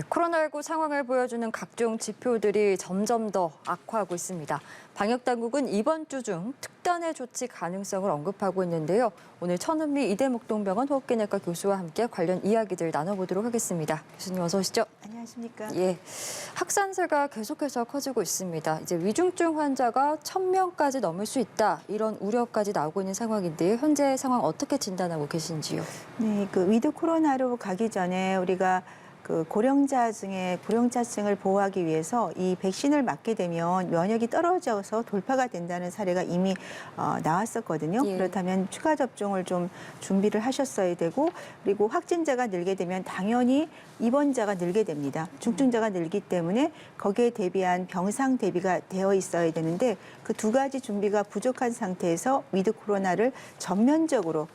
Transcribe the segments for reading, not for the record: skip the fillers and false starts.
코로나19 상황을 보여주는 각종 지표들이 점점 더 악화하고 있습니다. 방역당국은 이번 주 중 특단의 조치 가능성을 언급하고 있는데요. 오늘 천은미 이대목동병원 호흡기내과 교수와 함께 관련 이야기들 나눠보도록 하겠습니다. 교수님 어서 오시죠. 안녕하십니까. 예, 확산세가 계속해서 커지고 있습니다. 이제 위중증 환자가 1,000명까지 넘을 수 있다 이런 우려까지 나오고 있는 상황인데요. 현재 상황 어떻게 진단하고 계신지요? 네, 위드 코로나로 가기 전에 우리가 고령자층을 보호하기 위해서 이 백신을 맞게 되면 면역이 떨어져서 돌파가 된다는 사례가 이미 나왔었거든요. 예. 그렇다면 추가 접종을 좀 준비를 하셨어야 되고, 그리고 확진자가 늘게 되면 당연히 입원자가 늘게 됩니다. 중증자가 늘기 때문에 거기에 대비한 병상 대비가 되어 있어야 되는데 그 두 가지 준비가 부족한 상태에서 위드 코로나를 전면적으로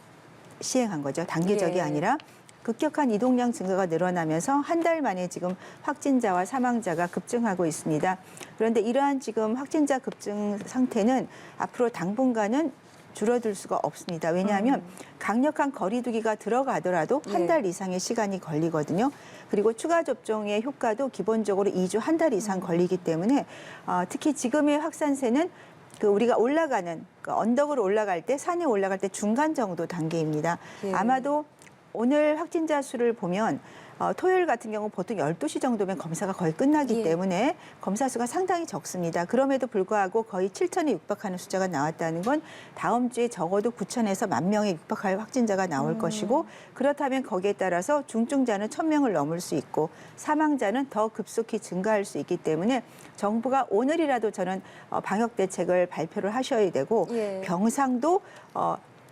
시행한 거죠. 단계적이 예. 아니라. 급격한 이동량 증가가 늘어나면서 한 달 만에 지금 확진자와 사망자가 급증하고 있습니다. 그런데 이러한 지금 확진자 급증 상태는 앞으로 당분간은 줄어들 수가 없습니다. 왜냐하면 강력한 거리두기가 들어가더라도 한 달 이상의 시간이 걸리거든요. 그리고 추가 접종의 효과도 기본적으로 2주 한 달 이상 걸리기 때문에 특히 지금의 확산세는 우리가 올라가는 언덕으로 올라갈 때, 산에 올라갈 때 중간 정도 단계입니다. 예. 아마도 오늘 확진자 수를 보면 토요일 같은 경우 보통 12시 정도면 검사가 거의 끝나기 예. 때문에 검사 수가 상당히 적습니다. 그럼에도 불구하고 거의 7,000에 육박하는 숫자가 나왔다는 건 다음 주에 적어도 9,000에서 10,000에 육박할 확진자가 나올 것이고, 그렇다면 거기에 따라서 중증자는 1,000명을 넘을 수 있고 사망자는 더 급속히 증가할 수 있기 때문에 정부가 오늘이라도 저는 방역 대책을 발표를 하셔야 되고, 예. 병상도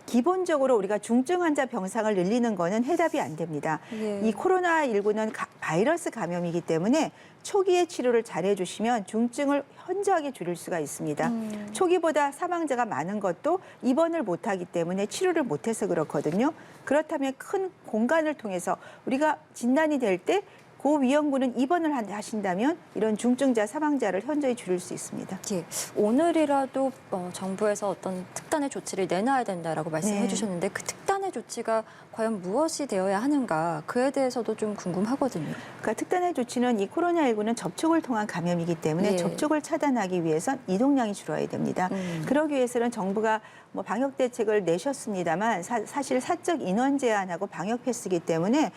기본적으로 우리가 중증 환자 병상을 늘리는 거는 해답이 안 됩니다. 예. 이 코로나19는 바이러스 감염이기 때문에 초기에 치료를 잘해 주시면 중증을 현저하게 줄일 수가 있습니다. 초기보다 사망자가 많은 것도 입원을 못하기 때문에 치료를 못해서 그렇거든요. 그렇다면 큰 공간을 통해서 우리가 진단이 될 때 고위험군은 입원을 하신다면 이런 중증자 사망자를 현저히 줄일 수 있습니다. 예, 오늘이라도 정부에서 어떤 특단의 조치를 내놔야 된다라고 말씀해 네. 주셨는데 그 특단의 조치가 과연 무엇이 되어야 하는가 그에 대해서도 좀 궁금하거든요. 그러니까 특단의 조치는 이 코로나19는 접촉을 통한 감염이기 때문에 예. 접촉을 차단하기 위해선 이동량이 줄어야 됩니다. 그러기 위해서는 정부가 방역 대책을 내셨습니다만 사실 사적 인원 제한하고 방역 패스이기 때문에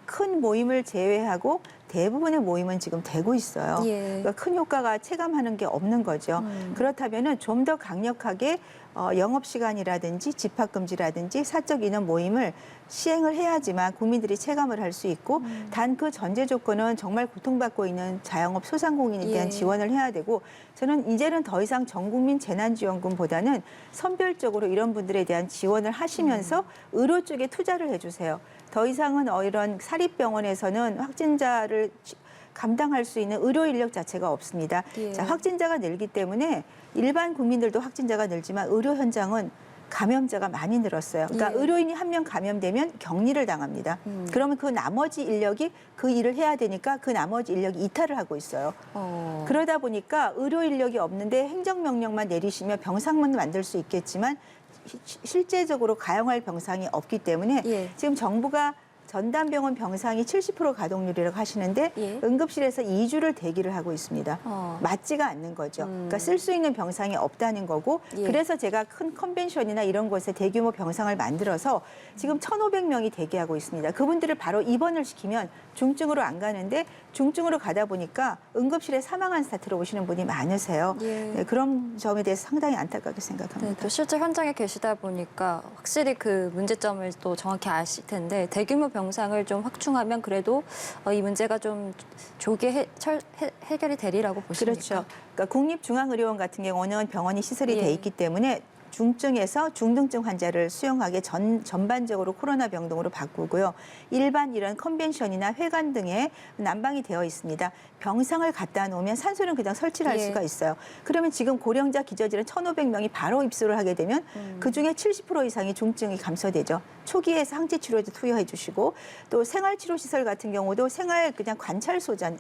큰 모임을 제외하고 대부분의 모임은 지금 되고 있어요. 예. 그러니까 큰 효과가 체감하는 게 없는 거죠. 그렇다면은 좀 더 강력하게 영업시간이라든지 집합금지라든지 사적 인원 모임을 시행을 해야지만 국민들이 체감을 할 수 있고, 단 그 전제 조건은 정말 고통받고 있는 자영업 소상공인에 대한 예. 지원을 해야 되고, 저는 이제는 더 이상 전국민 재난지원금보다는 선별적으로 이런 분들에 대한 지원을 하시면서 의료 쪽에 투자를 해주세요. 더 이상은 이런 사립병원에서는 확진자를 감당할 수 있는 의료 인력 자체가 없습니다. 예. 자, 확진자가 늘기 때문에 일반 국민들도 확진자가 늘지만 의료 현장은 감염자가 많이 늘었어요. 그러니까 예. 의료인이 한 명 감염되면 격리를 당합니다. 그러면 그 나머지 인력이 그 일을 해야 되니까 그 나머지 인력이 이탈을 하고 있어요. 그러다 보니까 의료 인력이 없는데 행정명령만 내리시면 병상만 만들 수 있겠지만 실제적으로 가용할 병상이 없기 때문에 예. 지금 정부가 전담병원 병상이 70% 가동률이라고 하시는데 예. 응급실에서 2주를 대기를 하고 있습니다. 맞지가 않는 거죠. 그러니까 쓸 수 있는 병상이 없다는 거고, 예. 그래서 제가 큰 컨벤션이나 이런 곳에 대규모 병상을 만들어서 지금 1,500명이 대기하고 있습니다. 그분들을 바로 입원을 시키면 중증으로 안 가는데 중증으로 가다 보니까 응급실에 사망한 사태로 오시는 분이 많으세요. 예. 네, 그런 점에 대해서 상당히 안타깝게 생각합니다. 네, 또 실제 현장에 계시다 보니까 확실히 그 문제점을 또 정확히 아실 텐데 대규모 병상을 좀 확충하면 그래도 이 문제가 좀 조기에 해결이 되리라고 보십니까? 그렇죠. 그러니까 국립중앙의료원 같은 경우는 병원이 시설이 예. 돼 있기 때문에 중증에서 중등증 환자를 수용하게 전반적으로 코로나 병동으로 바꾸고요. 일반 이런 컨벤션이나 회관 등에 난방이 되어 있습니다. 병상을 갖다 놓으면 산소는 그냥 설치를 할 예. 수가 있어요. 그러면 지금 고령자 기저질은 1,500명이 바로 입소를 하게 되면 그중에 70% 이상이 중증이 감소되죠. 초기에 항체 치료제 투여해 주시고, 또 생활치료시설 같은 경우도 생활 그냥 관찰소죠.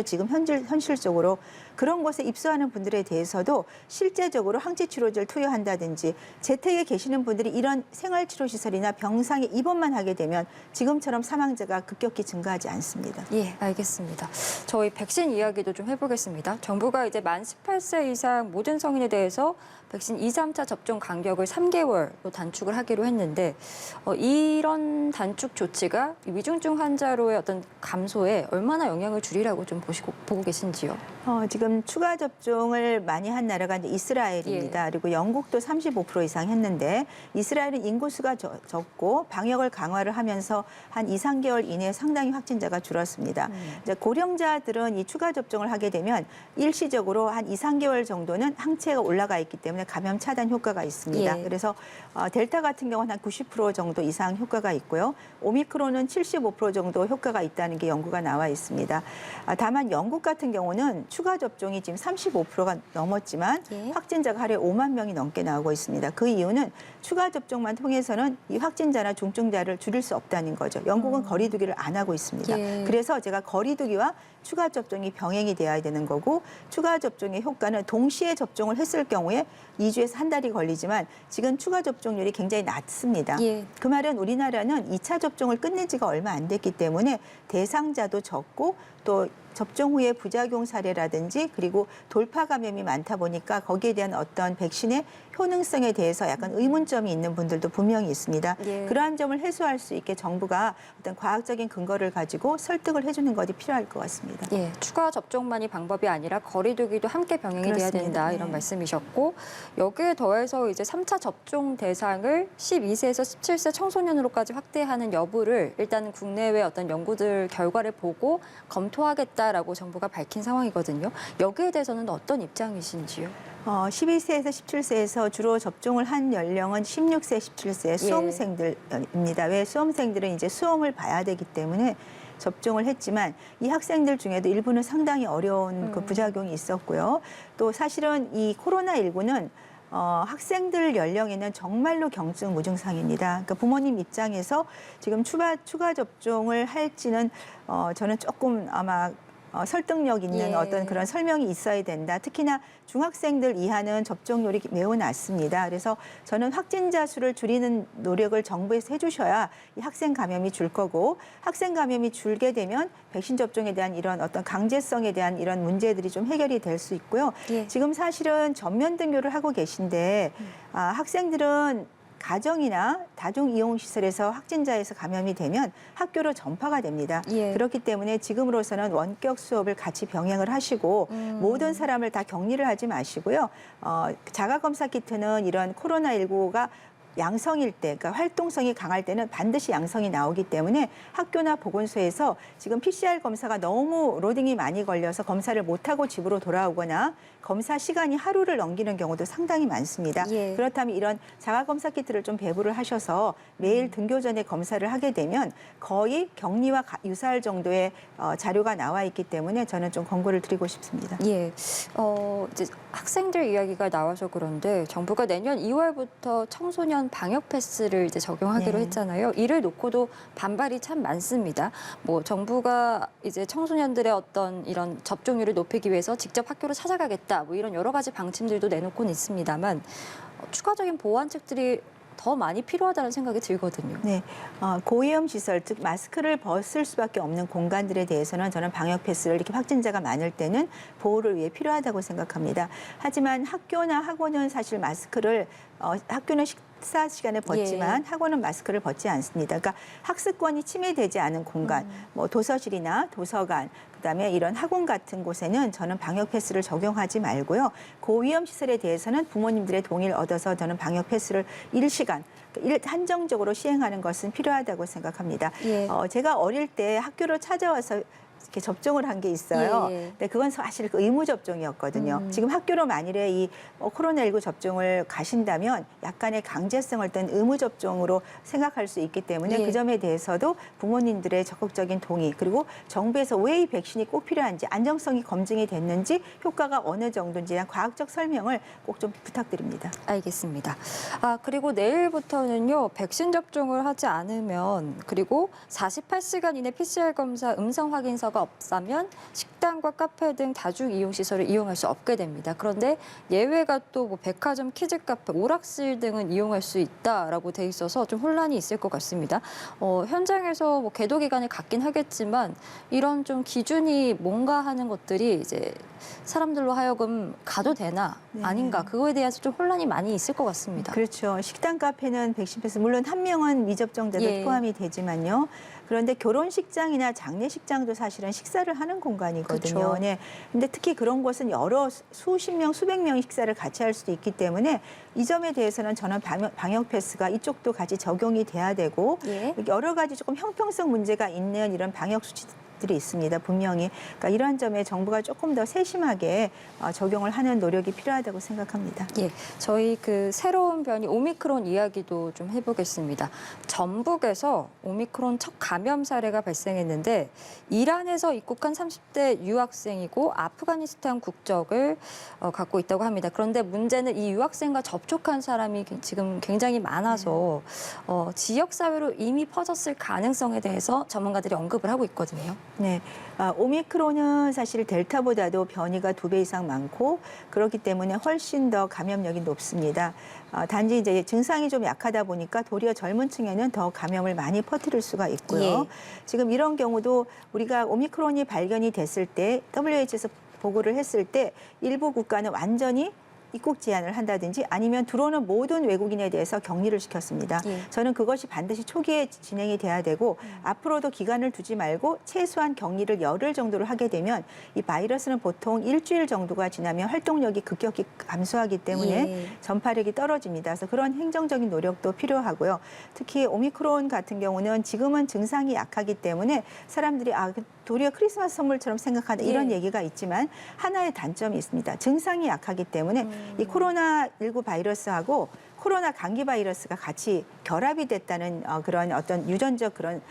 지금 현실적으로 그런 곳에 입소하는 분들에 대해서도 실제적으로 항체 치료제를 투여한다든지 한다든지 재택에 계시는 분들이 이런 생활치료시설이나 병상에 입원만 하게 되면 지금처럼 사망자가 급격히 증가하지 않습니다. 예, 알겠습니다. 저희 백신 이야기도 좀 해보겠습니다. 정부가 이제 만 18세 이상 모든 성인에 대해서 백신 2, 3차 접종 간격을 3개월로 단축을 하기로 했는데 이런 단축 조치가 위중증 환자로의 어떤 감소에 얼마나 영향을 주리라고 좀 보고 계신지요? 지금 추가 접종을 많이 한 나라가 이제 이스라엘입니다. 그리고 영국도 35% 이상 했는데 이스라엘은 인구수가 적고 방역을 강화를 하면서 한 2, 3개월 이내에 상당히 확진자가 줄었습니다. 이제 고령자들은 이 추가 접종을 하게 되면 일시적으로 한 2, 3개월 정도는 항체가 올라가 있기 때문에 감염 차단 효과가 있습니다. 예. 그래서 델타 같은 경우는 한 90% 정도 이상 효과가 있고요. 오미크론은 75% 정도 효과가 있다는 게 연구가 나와 있습니다. 다만 영국 같은 경우는 추가 접종이 지금 35%가 넘었지만 예. 확진자가 하루에 5만 명이 넘게 나오고 있습니다. 그 이유는 추가 접종만 통해서는 이 확진자나 중증자를 줄일 수 없다는 거죠. 영국은 거리 두기를 안 하고 있습니다. 예. 그래서 제가 거리 두기와 추가 접종이 병행이 돼야 되는 거고 추가 접종의 효과는 동시에 접종을 했을 경우에 2주에서 한 달이 걸리지만 지금 추가 접종률이 굉장히 낮습니다. 예. 그 말은 우리나라는 2차 접종을 끝낸 지가 얼마 안 됐기 때문에 대상자도 적고 또 접종 후에 부작용 사례라든지 그리고 돌파 감염이 많다 보니까 거기에 대한 어떤 백신의 효능성에 대해서 약간 의문점이 있는 분들도 분명히 있습니다. 예. 그러한 점을 해소할 수 있게 정부가 어떤 과학적인 근거를 가지고 설득을 해주는 것이 필요할 것 같습니다. 예, 추가 접종만이 방법이 아니라 거리두기도 함께 병행이 돼야 그렇습니다. 된다 이런 네. 말씀이셨고 여기에 더해서 이제 3차 접종 대상을 12세에서 17세 청소년으로까지 확대하는 여부를 일단 국내외 어떤 연구들 결과를 보고 검토하겠다라고 정부가 밝힌 상황이거든요. 여기에 대해서는 어떤 입장이신지요? 12세에서 17세에서 주로 접종을 한 연령은 16세, 17세 수험생들입니다. 왜 수험생들은 이제 수험을 봐야 되기 때문에 접종을 했지만 이 학생들 중에도 일부는 상당히 어려운 그 부작용이 있었고요. 또 사실은 이 코로나19는 학생들 연령에는 정말로 경증 무증상입니다. 그러니까 부모님 입장에서 지금 추가 접종을 할지는 저는 조금 아마 설득력 있는 예. 어떤 그런 설명이 있어야 된다. 특히나 중학생들 이하는 접종률이 매우 낮습니다. 그래서 저는 확진자 수를 줄이는 노력을 정부에서 해주셔야 이 학생 감염이 줄 거고 학생 감염이 줄게 되면 백신 접종에 대한 이런 어떤 강제성에 대한 이런 문제들이 좀 해결이 될 수 있고요. 예. 지금 사실은 전면 등교를 하고 계신데 학생들은 가정이나 다중이용시설에서 확진자에서 감염이 되면 학교로 전파가 됩니다. 예. 그렇기 때문에 지금으로서는 원격 수업을 같이 병행을 하시고 모든 사람을 다 격리를 하지 마시고요. 자가검사 키트는 이런 코로나19가 양성일 때, 그러니까 활동성이 강할 때는 반드시 양성이 나오기 때문에 학교나 보건소에서 지금 PCR 검사가 너무 로딩이 많이 걸려서 검사를 못하고 집으로 돌아오거나 검사 시간이 하루를 넘기는 경우도 상당히 많습니다. 예. 그렇다면 이런 자가검사 키트를 좀 배부를 하셔서 매일 등교 전에 검사를 하게 되면 거의 격리와 유사할 정도의 자료가 나와 있기 때문에 저는 좀 권고를 드리고 싶습니다. 예, 이제 학생들 이야기가 나와서 그런데 정부가 내년 2월부터 청소년 방역 패스를 이제 적용하기로 네. 했잖아요. 이를 놓고도 반발이 참 많습니다. 뭐 정부가 이제 청소년들의 어떤 이런 접종률을 높이기 위해서 직접 학교를 찾아가겠다. 뭐 이런 여러 가지 방침들도 내놓고는 있습니다만 추가적인 보완책들이 더 많이 필요하다는 생각이 들거든요. 네, 고위험 시설, 즉 마스크를 벗을 수밖에 없는 공간들에 대해서는 저는 방역 패스를 이렇게 확진자가 많을 때는 보호를 위해 필요하다고 생각합니다. 하지만 학교나 학원은 사실 마스크를 학교는 식사 시간에 벗지만 학원은 마스크를 벗지 않습니다. 그러니까 학습권이 침해되지 않은 공간, 뭐 도서실이나 도서관, 그다음에 이런 학원 같은 곳에는 저는 방역 패스를 적용하지 말고요. 고위험 시설에 대해서는 부모님들의 동의를 얻어서 저는 방역 패스를 일시간 한정적으로 시행하는 것은 필요하다고 생각합니다. 예. 제가 어릴 때 학교로 찾아와서 이렇게 접종을 한 게 있어요. 예, 예. 근데 그건 사실 의무 접종이었거든요. 지금 학교로 만일에 이 코로나19 접종을 가신다면 약간의 강제성을 뗀 의무 접종으로 생각할 수 있기 때문에 예. 그 점에 대해서도 부모님들의 적극적인 동의 그리고 정부에서 왜 이 백신이 꼭 필요한지 안정성이 검증이 됐는지 효과가 어느 정도인지에 대한 과학적 설명을 꼭 좀 부탁드립니다. 알겠습니다. 그리고 내일부터는요, 백신 접종을 하지 않으면 그리고 48시간 이내 PCR 검사 음성 확인서가 없다면 식당과 카페 등 다중 이용 시설을 이용할 수 없게 됩니다. 그런데 예외가 또 뭐 백화점, 키즈카페, 오락실 등은 이용할 수 있다라고 돼 있어서 좀 혼란이 있을 것 같습니다. 현장에서 뭐 계도 기간을 갖긴 하겠지만 이런 좀 기준이 뭔가 하는 것들이 이제 사람들로 하여금 가도 되나 네. 아닌가 그거에 대해서 좀 혼란이 많이 있을 것 같습니다. 그렇죠. 식당, 카페는 백신 패스 물론 한 명은 미접종자도 예. 포함이 되지만요. 그런데 결혼식장이나 장례식장도 사실은 식사를 하는 공간이거든요. 그렇죠. 네. 근데 특히 그런 곳은 여러 수십 명, 수백 명의 식사를 같이 할 수도 있기 때문에 이 점에 대해서는 저는 방역 패스가 이쪽도 같이 적용이 돼야 되고 예. 여러 가지 조금 형평성 문제가 있는 이런 방역 수치 들이 있습니다. 분명히. 그러니까 이러한 점에 정부가 조금 더 세심하게 적용을 하는 노력이 필요하다고 생각합니다. 예, 저희 그 새로운 변이 오미크론 이야기도 좀 해보겠습니다. 전북에서 오미크론 첫 감염 사례가 발생했는데 이란에서 입국한 30대 유학생이고 아프가니스탄 국적을 갖고 있다고 합니다. 그런데 문제는 이 유학생과 접촉한 사람이 지금 굉장히 많아서 지역 사회로 이미 퍼졌을 가능성에 대해서 전문가들이 언급을 하고 있거든요. 네, 오미크론은 사실 델타보다도 변이가 2배 이상 많고 그렇기 때문에 훨씬 더 감염력이 높습니다. 단지 이제 증상이 좀 약하다 보니까 도리어 젊은 층에는 더 감염을 많이 퍼뜨릴 수가 있고요. 예. 지금 이런 경우도 우리가 오미크론이 발견이 됐을 때 WHO에서 보고를 했을 때 일부 국가는 완전히 입국 제한을 한다든지 아니면 들어오는 모든 외국인에 대해서 격리를 시켰습니다. 예. 저는 그것이 반드시 초기에 진행이 돼야 되고 앞으로도 기간을 두지 말고 최소한 격리를 열흘 정도로 하게 되면 이 바이러스는 보통 일주일 정도가 지나면 활동력이 급격히 감소하기 때문에 예. 전파력이 떨어집니다. 그래서 그런 행정적인 노력도 필요하고요. 특히 오미크론 같은 경우는 지금은 증상이 약하기 때문에 사람들이 도리어 크리스마스 선물처럼 생각하는 이런 예. 얘기가 있지만 하나의 단점이 있습니다. 증상이 약하기 때문에 이 코로나19 바이러스하고 코로나 감기 바이러스가 같이 결합이 됐다는 그런 어떤 유전적 그런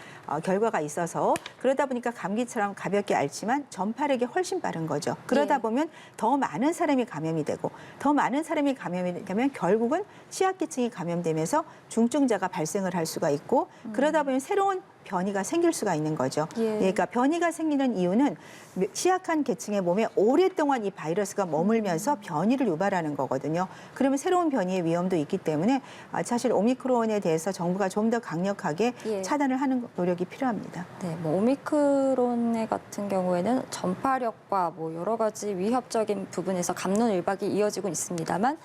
결과가 있어서 그러다 보니까 감기처럼 가볍게 앓지만 전파력이 훨씬 빠른 거죠. 그러다 예. 보면 더 많은 사람이 감염이 되고 더 많은 사람이 감염이 되면 결국은 취약계층이 감염되면서 중증자가 발생을 할 수가 있고 그러다 보면 새로운 변이가 생길 수가 있는 거죠. 예. 그러니까 변이가 생기는 이유는 취약한 계층의 몸에 오랫동안 이 바이러스가 머물면서 변이를 유발하는 거거든요. 그러면 새로운 변이의 위험도 있기 때문에 사실 오미크론에 대해서 정부가 좀 더 강력하게 예. 차단을 하는 노력이 필요합니다. 네, 뭐 오미크론 같은 경우에는 전파력과 뭐 여러 가지 위협적인 부분에서 갑론을박이 이어지고 있습니다만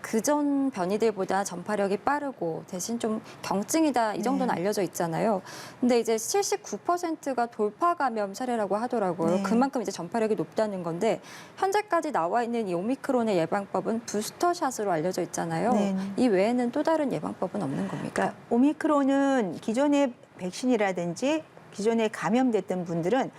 그전 변이들보다 전파력이 빠르고 대신 좀 경증이다 이 정도는 네. 알려져 있잖아요. 근데 이제 79%가 돌파 감염 사례라고 하더라고요. 네. 그만큼 이제 전파력이 높다는 건데 현재까지 나와 있는 이 오미크론의 예방법은 부스터샷으로 알려져 있잖아요. 네. 이 외에는 또 다른 예방법은 없는 겁니까? 그러니까 오미크론은 기존의 백신이라든지 기존에 감염됐던 분들은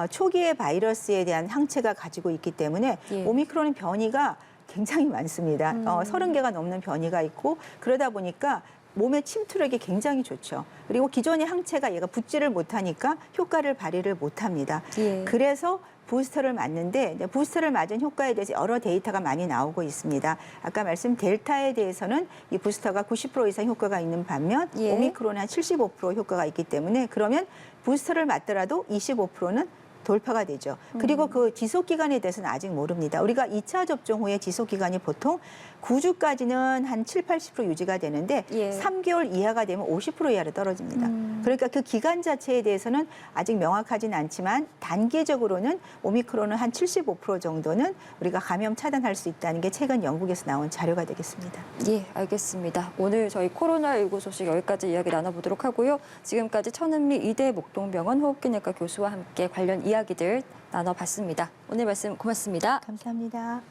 초기의 바이러스에 대한 항체가 가지고 있기 때문에 예. 오미크론 변이가 굉장히 많습니다. 30개가 넘는 변이가 있고 그러다 보니까 몸의 침투력이 굉장히 좋죠. 그리고 기존의 항체가 얘가 붙지를 못하니까 효과를 발휘를 못합니다. 예. 그래서 부스터를 맞는데 부스터를 맞은 효과에 대해서 여러 데이터가 많이 나오고 있습니다. 아까 말씀 델타에 대해서는 이 부스터가 90% 이상 효과가 있는 반면 예. 오미크론은 한 75% 효과가 있기 때문에 그러면 부스터를 맞더라도 25%는 돌파가 되죠. 그리고 그 지속 기간에 대해서는 아직 모릅니다. 우리가 2차 접종 후에 지속 기간이 보통 9주까지는 한 7, 80% 유지가 되는데 예. 3개월 이하가 되면 50% 이하로 떨어집니다. 그러니까 그 기간 자체에 대해서는 아직 명확하진 않지만 단계적으로는 오미크론은 한 75% 정도는 우리가 감염 차단할 수 있다는 게 최근 영국에서 나온 자료가 되겠습니다. 예, 알겠습니다. 오늘 저희 코로나19 소식 여기까지 이야기 나눠보도록 하고요. 지금까지 천은미 이대 목동병원 호흡기내과 교수와 함께 관련 이야기들 나눠봤습니다. 오늘 말씀 고맙습니다. 감사합니다.